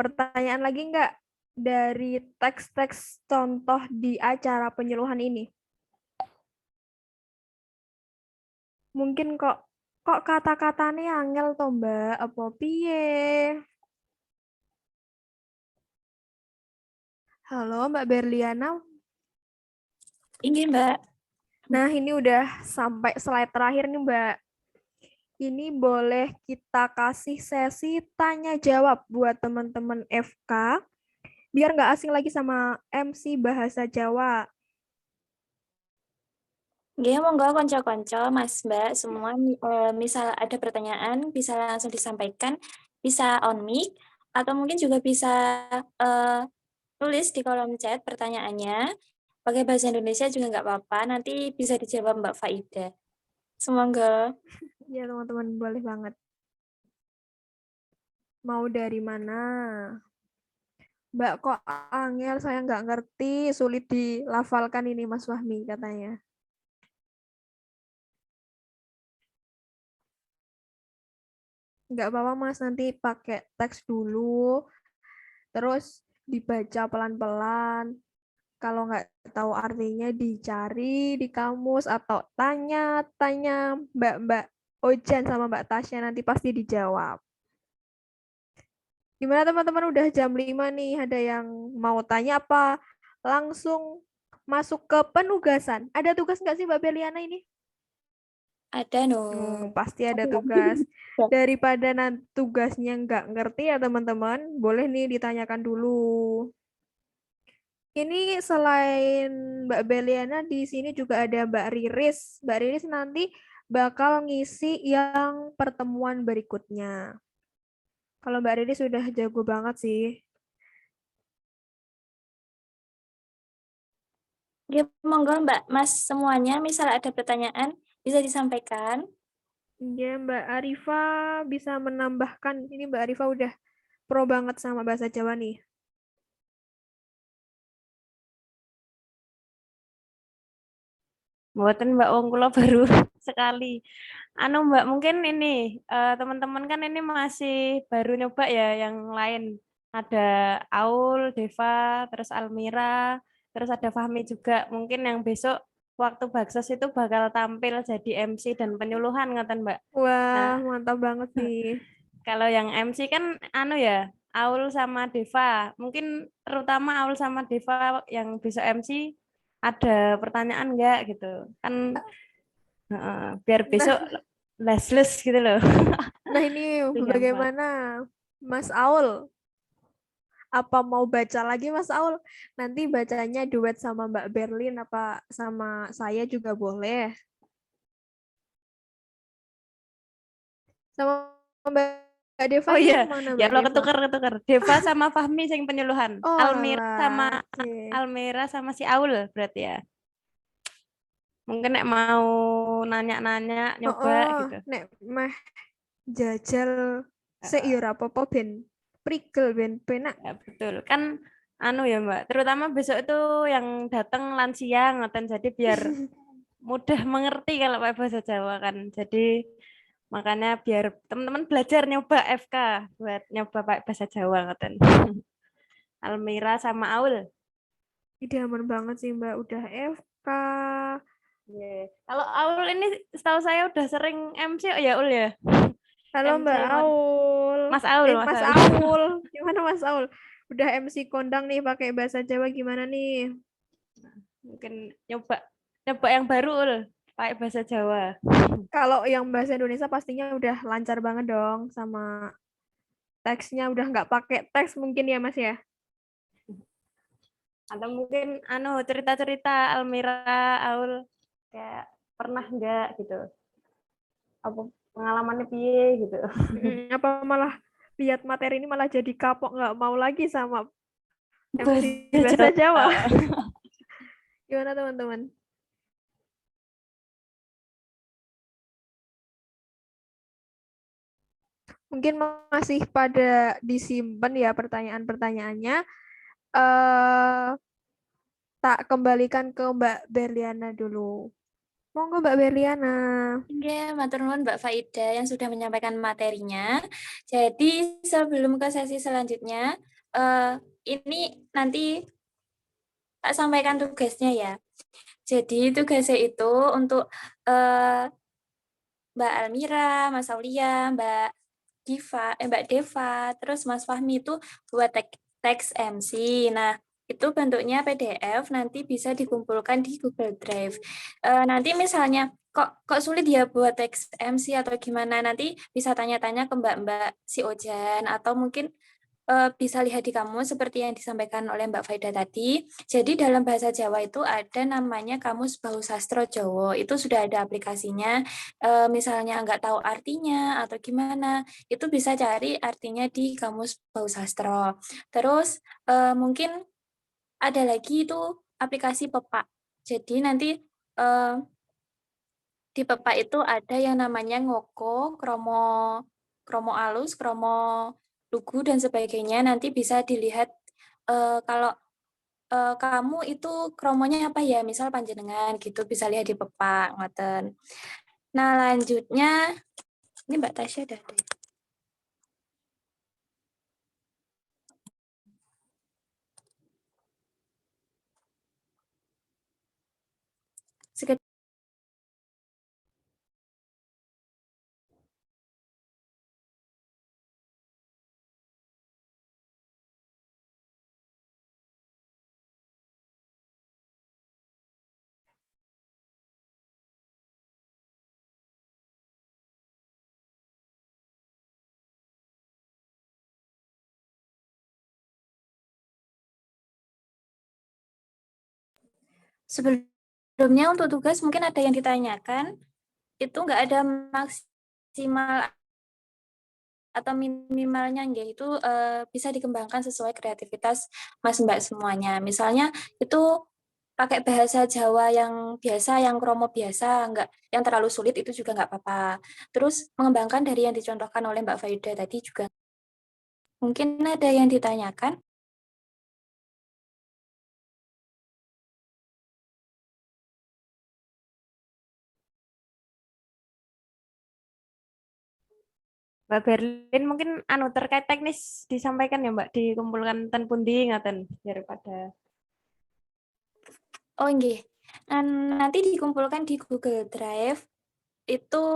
pertanyaan lagi nggak dari teks-teks contoh di acara penyuluhan ini? Mungkin kok kata-katanya angel toh Mbak, apa piye? Halo Mbak Berliana. Ini Mbak. Nah, ini udah sampai slide terakhir nih Mbak. Ini boleh kita kasih sesi tanya jawab buat teman-teman FK biar nggak asing lagi sama MC Bahasa Jawa. Nggih, monggo konco-konco, Mas Mbak, semua misal ada pertanyaan bisa langsung disampaikan, bisa on mic atau mungkin juga bisa tulis di kolom chat pertanyaannya. Pakai bahasa Indonesia juga nggak apa-apa, nanti bisa dijawab Mbak Faida. Semoga. Ya teman-teman, boleh banget. Mau dari mana? Mbak kok angel, saya nggak ngerti, sulit dilafalkan ini Mas Fahmi katanya. Nggak apa-apa Mas, nanti pakai teks dulu, terus dibaca pelan-pelan. Kalau nggak tahu artinya dicari di kamus atau tanya Mbak Ojan sama Mbak Tasya, nanti pasti dijawab. Gimana teman-teman, udah jam 5 nih, ada yang mau tanya apa? Langsung masuk ke penugasan. Ada tugas nggak sih Mbak Beliana ini? Ada no. Pasti ada tugas. Daripada nanti tugasnya nggak ngerti ya teman-teman, boleh nih ditanyakan dulu. Ini selain Mbak Beliana, di sini juga ada Mbak Riris. Mbak Riris nanti bakal ngisi yang pertemuan berikutnya. Kalau Mbak Riris sudah jago banget sih. Ya, monggo Mbak, Mas semuanya, misal ada pertanyaan bisa disampaikan. Ya, Mbak Arifa bisa menambahkan. Ini Mbak Arifa udah pro banget sama bahasa Jawa nih. Mboten Mbak, wong kula baru sekali. Anu Mbak, mungkin ini teman-teman kan ini masih baru nyoba ya yang lain. Ada Aul, Deva, terus Almira, terus ada Fahmi juga. Mungkin yang besok waktu Baksos itu bakal tampil jadi MC dan penyuluhan ngoten Mbak. Wah, Nah, mantap banget nih. kalau yang MC kan anu ya, Aul sama Deva. Mungkin terutama Aul sama Deva yang besok MC ada pertanyaan enggak gitu. Kan biar besok les gitu loh. Nah ini Itu gampang. bagaimana Mas Aul? Apa mau baca lagi Mas Aul? Nanti bacanya duet sama Mbak Berlin apa sama saya juga boleh. Sama Mbak Deva Oh iya, mana ya Mbak lo Deva? ketuker. Deva sama Fahmi sing penyuluhan. Oh, alah, oke. Almira sama si Aul berarti ya. Mungkin nek mau nanya-nanya nyoba gitu. Nek meh jajal sik yo ora apa-apa ben prigel ben penak. Ya, betul. Kan anu ya Mbak, terutama besok itu yang datang lansia ngoten, jadi biar mudah mengerti kalau pakai bahasa Jawa kan. Jadi makanya biar teman-teman belajar nyoba FK buat nyoba pakai bahasa Jawa ngoten. Almira sama Aul. Ide aman banget sih Mbak, udah FK. Yeah. Kalau Aul ini setahu saya udah sering MC ya Ul ya. Halo MC Mbak Aul. Mas Aul, Mas Aul. Gimana Mas Aul? udah MC kondang nih pakai bahasa Jawa gimana nih? Mungkin nyoba yang baru Ul, pakai bahasa Jawa. Kalau yang bahasa Indonesia pastinya udah lancar banget dong, sama teksnya udah nggak pakai teks mungkin ya Mas ya? Atau mungkin cerita-cerita Almira, Aul kayak pernah enggak gitu. Apa pengalamannya piye gitu. Apa malah lihat materi ini malah jadi kapok nggak mau lagi sama MC bahasa Jawa? Gimana teman-teman? Mungkin masih pada disimpan ya pertanyaan-pertanyaannya. Eh, tak kembalikan ke Mbak Berliana dulu. Monggo Mbak Berliana. Oke, matur nuwun Mbak Faida yang sudah menyampaikan materinya. Jadi sebelum ke sesi selanjutnya, ini nanti tak sampaikan tugasnya ya. Jadi tugasnya itu untuk Mbak Almira, Mas Aulia, Mbak Deva, terus Mas Fahmi itu buat teks MC. Nah, itu bentuknya PDF, nanti bisa dikumpulkan di Google Drive. Nanti misalnya kok sulit ya buat teks MC atau gimana, nanti bisa tanya-tanya ke Mbak-Mbak si Ojan, atau mungkin bisa lihat di kamus seperti yang disampaikan oleh Mbak Faida tadi. Jadi dalam bahasa Jawa itu ada namanya Kamus Bahu Sastra Jawa. Itu sudah ada aplikasinya. Misalnya nggak tahu artinya atau gimana, itu bisa cari artinya di Kamus Bahu Sastra. Terus mungkin ada lagi itu aplikasi Pepak. Jadi nanti di Pepak itu ada yang namanya Ngoko, Kromo Alus, Kromo Lugu, dan sebagainya. Nanti bisa dilihat kalau kamu itu kromonya apa ya, misal panjenengan gitu, bisa lihat di Pepak, ngoten. Nah, lanjutnya, ini Mbak Tasya ada. Sekedar sebelumnya untuk tugas mungkin ada yang ditanyakan, itu nggak ada maksimal atau minimalnya, itu bisa dikembangkan sesuai kreativitas Mas Mbak semuanya. Misalnya itu pakai bahasa Jawa yang biasa, yang kromo biasa, nggak yang terlalu sulit, itu juga nggak apa-apa. Terus mengembangkan dari yang dicontohkan oleh Mbak Faida tadi juga. Mungkin ada yang ditanyakan? Mbak Berlin mungkin terkait teknis disampaikan ya Mbak, dikumpulkan ten pundi ngaten daripada Oh, nggih. Nanti dikumpulkan di Google Drive itu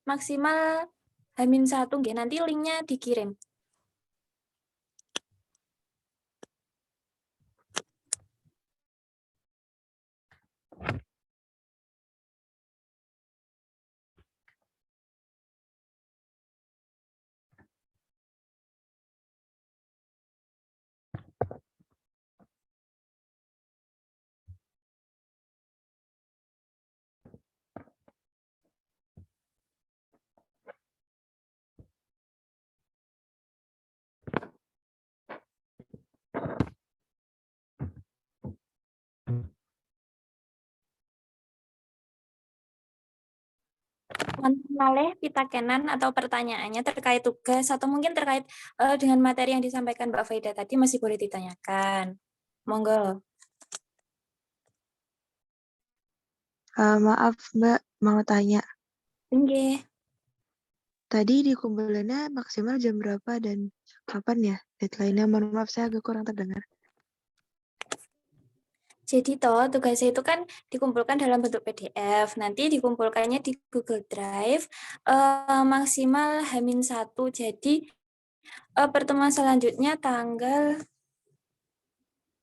maksimal H-1 nggih. Nanti linknya dikirim. Wonten malih pitakenan atau pertanyaannya terkait tugas atau mungkin terkait dengan materi yang disampaikan Mbak Faida tadi, masih boleh ditanyakan. Monggo. Maaf Mbak, mau tanya. Nggih. Tadi dikumpulinnya maksimal jam berapa dan kapan ya deadline-nya? Mohon maaf, saya agak kurang terdengar. Jadi tugasnya itu kan dikumpulkan dalam bentuk PDF. Nanti dikumpulkannya di Google Drive maksimal H-1. Jadi Pertemuan selanjutnya tanggal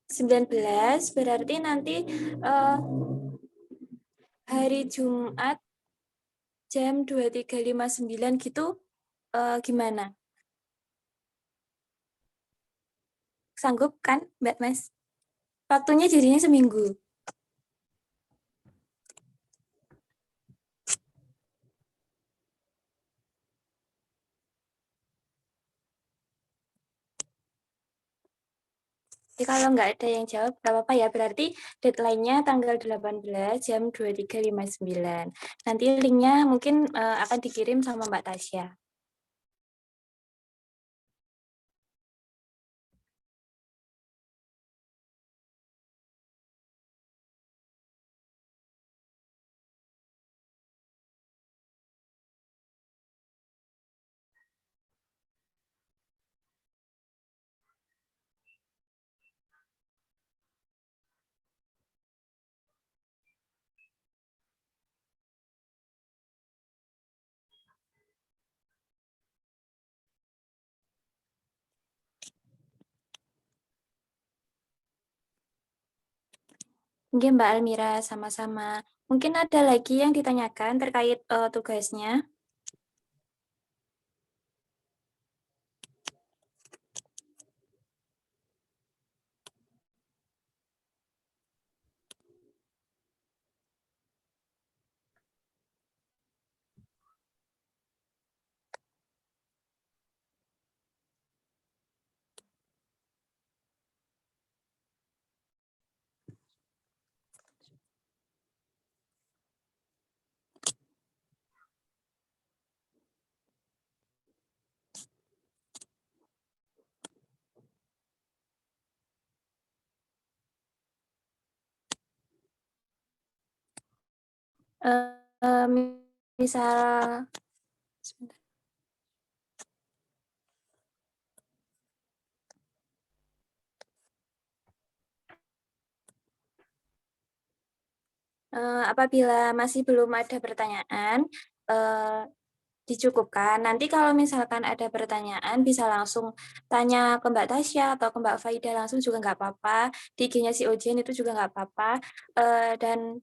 19, berarti nanti hari Jumat jam 23.59 gitu, gimana? Sanggup kan, Mbak Mas? Waktunya jadinya seminggu. Jadi kalau nggak ada yang jawab, nggak apa-apa ya. Berarti deadline-nya tanggal 18 jam 23.59. Nanti link-nya mungkin akan dikirim sama Mbak Tasya. Mungkin Mbak Almira sama-sama. Mungkin ada lagi yang ditanyakan terkait tugasnya. Misal sebentar. Apabila masih belum ada pertanyaan, dicukupkan. Nanti kalau misalkan ada pertanyaan bisa langsung tanya ke Mbak Tasya atau ke Mbak Faida langsung juga nggak apa-apa. Di IG-nya si Ojen itu juga nggak apa-apa. Dan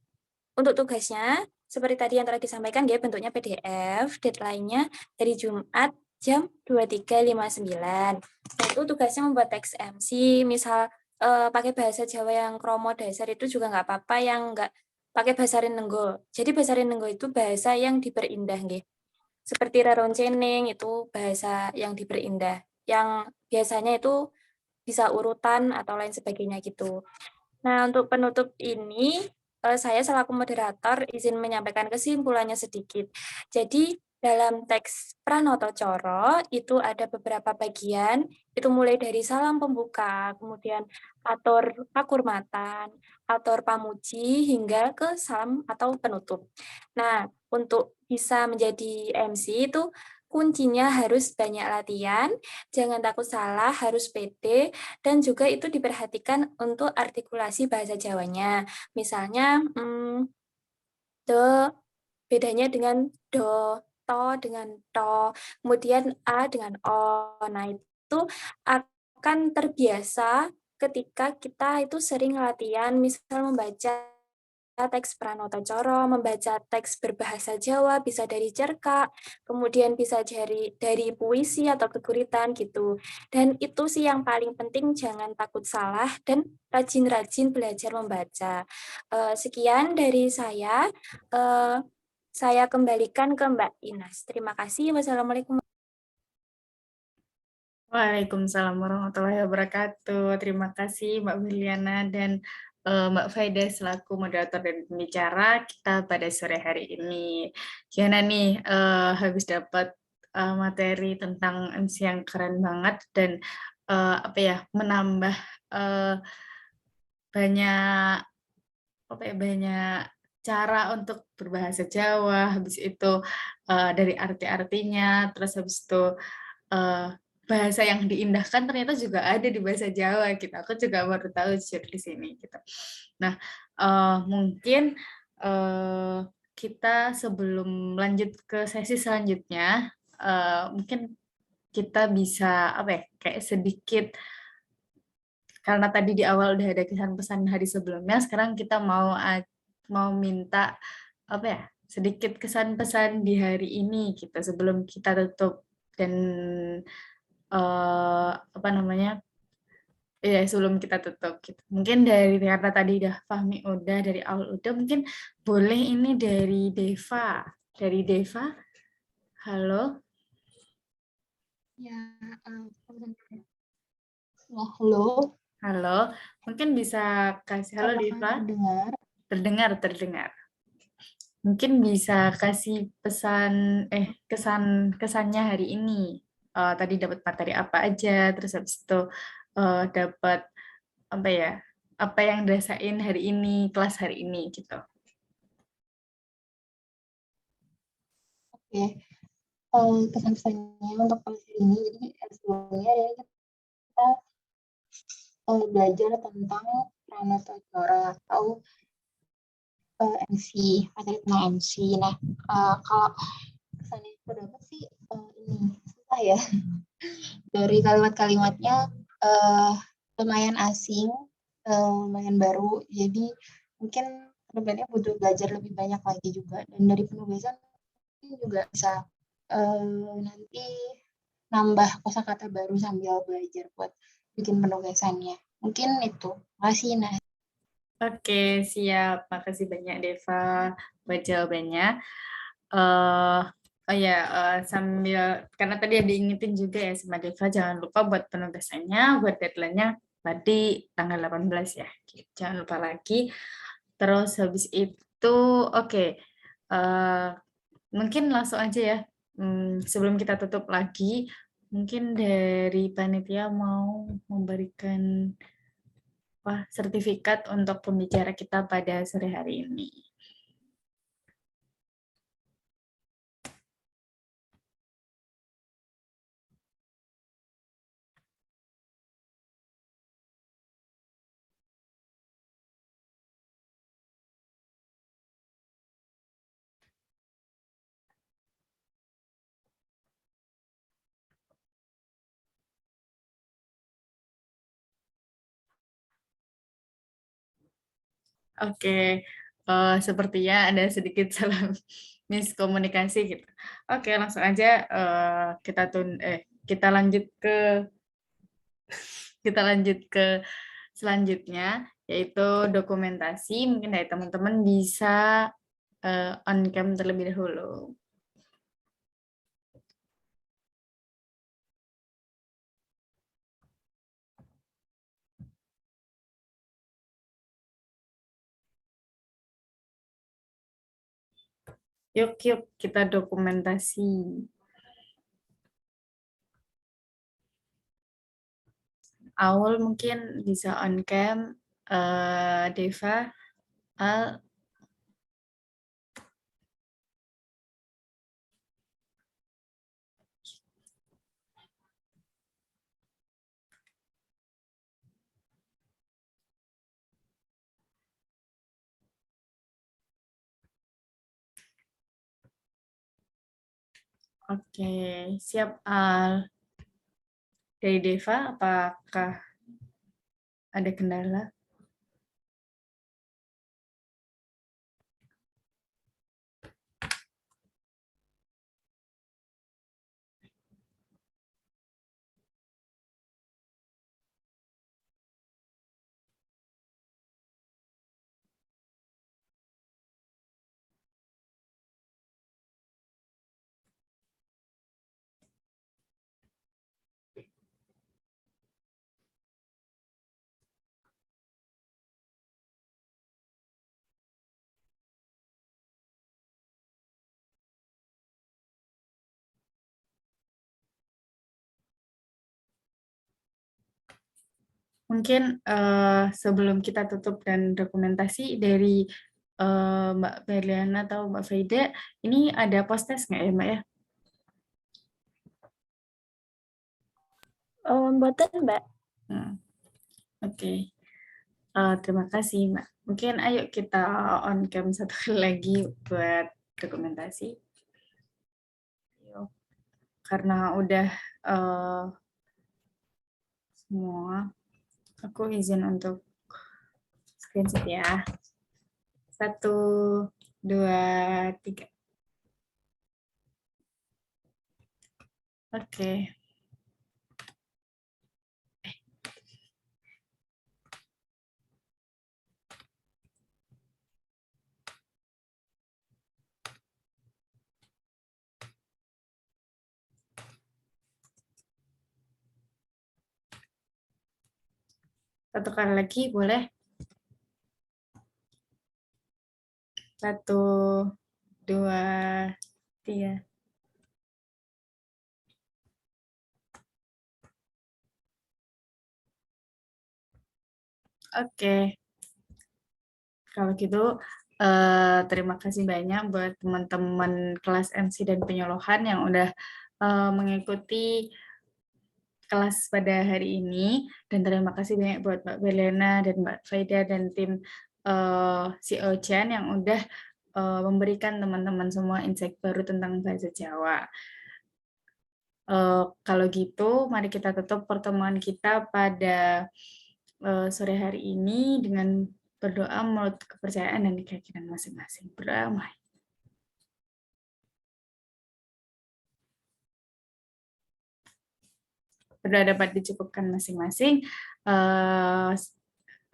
untuk tugasnya, seperti tadi yang telah disampaikan, dia bentuknya PDF, deadline-nya dari Jumat jam 23.59. Nah, itu tugasnya membuat teks MC, misal pakai bahasa Jawa yang kromo dasar itu juga nggak apa-apa, yang nggak pakai bahasa Rinenggo. Jadi bahasa Rinenggo itu bahasa yang diperindah, nggih. Seperti reroncening itu bahasa yang diperindah, yang biasanya itu bisa urutan atau lain sebagainya gitu. Nah, untuk penutup ini, saya selaku moderator izin menyampaikan kesimpulannya sedikit. Jadi, dalam teks Pranoto Coro itu ada beberapa bagian, itu mulai dari salam pembuka, kemudian atur pakurmatan, atur pamuji, hingga ke salam atau penutup. Nah, untuk bisa menjadi MC itu kuncinya harus banyak latihan, jangan takut salah, harus pede, dan juga itu diperhatikan untuk artikulasi bahasa Jawanya. Misalnya, do, bedanya dengan do, to dengan to, kemudian a dengan o. Nah, itu akan terbiasa ketika kita itu sering latihan, misal membaca teks Pranoto Coro, membaca teks berbahasa Jawa, bisa dari cerkak, kemudian bisa dari puisi atau keguritan gitu. Dan itu sih yang paling penting, jangan takut salah dan rajin-rajin belajar membaca. Sekian dari saya. Saya kembalikan ke Mbak Inas. Terima kasih. Wassalamualaikum. Waalaikumsalam warahmatullahi wabarakatuh. Terima kasih Mbak Juliana dan Mbak Faida selaku moderator dan pembicara kita pada sore hari ini. Gimana nih, habis dapat materi tentang MC yang keren banget dan apa ya, menambah banyak apa ya, banyak cara untuk berbahasa Jawa, habis itu dari arti-artinya, terus habis itu eh, bahasa yang diindahkan ternyata juga ada di bahasa Jawa gitu. Aku juga baru tahu jujur di sini gitu. Nah, mungkin kita sebelum lanjut ke sesi selanjutnya, mungkin kita bisa apa ya, kayak sedikit, karena tadi di awal udah ada kesan pesan hari sebelumnya, sekarang kita mau minta apa ya, sedikit kesan pesan di hari ini gitu sebelum kita tutup. Dan apa namanya, ya sebelum kita tutup gitu. Mungkin dari, karena tadi udah Fahmi udah, dari awal udah, mungkin boleh ini dari Deva. Dari Deva, halo. Ya, halo, Halo, mungkin bisa kasih, halo apakah Deva, terdengar? terdengar. Mungkin bisa kasih pesan, kesannya hari ini. Tadi dapat materi apa aja, terus habis itu dapat apa ya, apa yang dirasain hari ini, kelas hari ini gitu. Oke, pesan-pesannya untuk kelas ini, jadi sebelumnya ya kita belajar tentang Pranotacara atau MC, materi tentang MC. Nah, kalau kesan yang aku dapat sih ini susah ya. Dari kalimat-kalimatnya lumayan asing, lumayan baru, jadi mungkin kedepannya butuh belajar lebih banyak lagi juga. Dan dari penugasan mungkin juga bisa nanti nambah kosakata baru sambil belajar buat bikin penugasannya. Mungkin itu. Makasih, Nah. Oke, siap. Makasih banyak Deva buat jawabannya. Oh ya, sambil, karena tadi ada diingetin juga ya sama Deva, jangan lupa buat penugasannya, buat deadline-nya tadi tanggal 18 ya. Jangan lupa lagi. Terus habis itu, oke, mungkin langsung aja ya. Sebelum kita tutup lagi, mungkin dari panitia mau memberikan sertifikat untuk pembicara kita pada sore hari ini. Oke, sepertinya ada sedikit salah miskomunikasi gitu. Oke, langsung aja kita lanjut ke selanjutnya, yaitu dokumentasi. Mungkin dari teman-teman bisa on cam terlebih dahulu. Yuk kita dokumentasi. Aul mungkin bisa on cam, Deva, Al. Oke, siap Al. Dari Deva, apakah ada kendala? Mungkin sebelum kita tutup dan dokumentasi, dari Mbak Berliana atau Mbak Frida, ini ada post-test nggak ya Mbak ya? Mboten, Mbak. Oke. Terima kasih Mbak. Mungkin ayo kita on cam satu kali lagi buat dokumentasi. Yuk. karena udah semua, aku izin untuk screenshot ya. 1, 2, 3. Oke. Satu kali lagi boleh? 1, 2, 3. Oke. Kalau gitu, terima kasih banyak buat teman-teman kelas MC dan penyuluhan yang udah mengikuti kelas pada hari ini. Dan terima kasih banyak buat Mbak Belena dan Mbak Faida dan tim si Ocean yang udah memberikan teman-teman semua insight baru tentang bahasa Jawa. Kalau gitu, mari kita tutup pertemuan kita pada sore hari ini dengan berdoa menurut kepercayaan dan keyakinan masing-masing. Berdamai. Berdoa dapat dicukupkan masing-masing.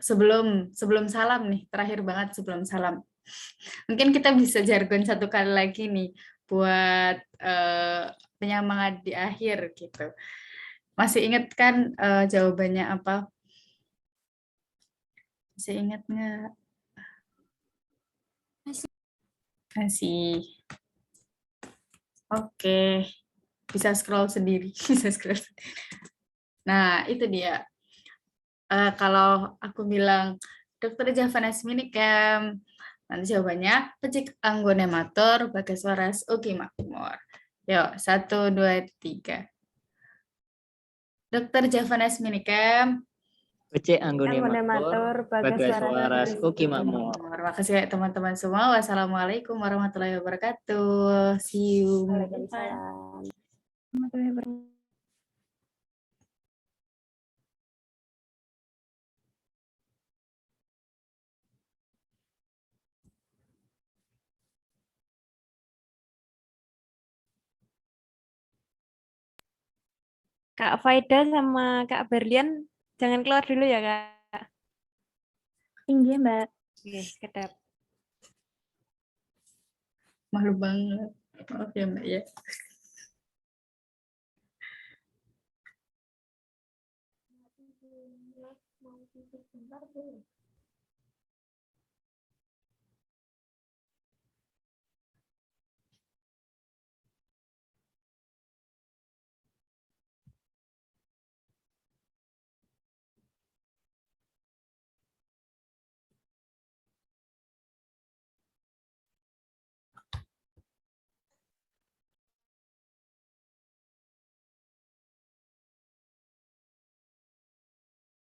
Sebelum salam nih, terakhir banget sebelum salam. Mungkin kita bisa jargon satu kali lagi nih buat penyemangat di akhir gitu. Masih ingat kan jawabannya apa? Masih ingat nggak? Masih. Oke. Bisa scroll sendiri. Bisa scroll sendiri. Nah, itu dia. Kalau aku bilang, Dr. Javanes Minicam, nanti jawabannya, pecik anggonemator, bagas waras, uki makmur. Yuk, 1, 2, 3. Dr. Javanes Minicam, Pece anggone Anggonemator, matur, bagas waras, uki makmur. Terima kasih teman-teman semua. Wassalamualaikum warahmatullahi wabarakatuh. See you. Waalaikumsalam. Warahmatullahi wabarakatuh. Kak Faida sama Kak Berlian jangan keluar dulu ya, Kak. Tinggi, Mbak. Oke, kedap. Malu banget. Maaf ya Mbak ya. Mau tidur bentar, Bu.